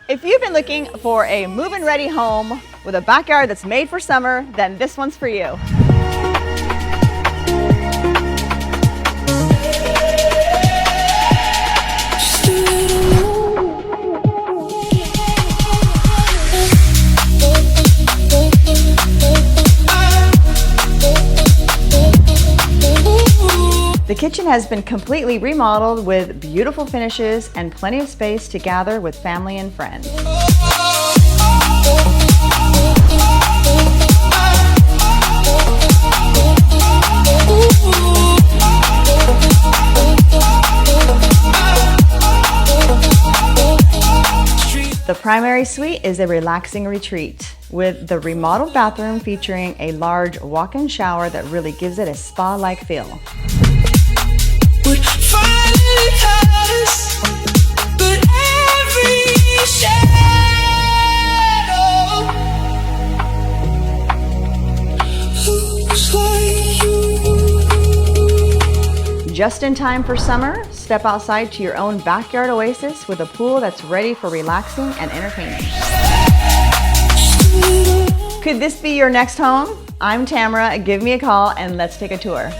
If you've been looking for a move-in ready home with a backyard that's made for summer, then this one's for you. The kitchen has been completely remodeled with beautiful finishes and plenty of space to gather with family and friends. The primary suite is a relaxing retreat with the remodeled bathroom featuring a large walk-in shower that really gives it a spa-like feel. Just in time for summer, step outside to your own backyard oasis with a pool that's ready for relaxing and entertaining. Could this be your next home? I'm Tamara. Give me a call and let's take a tour.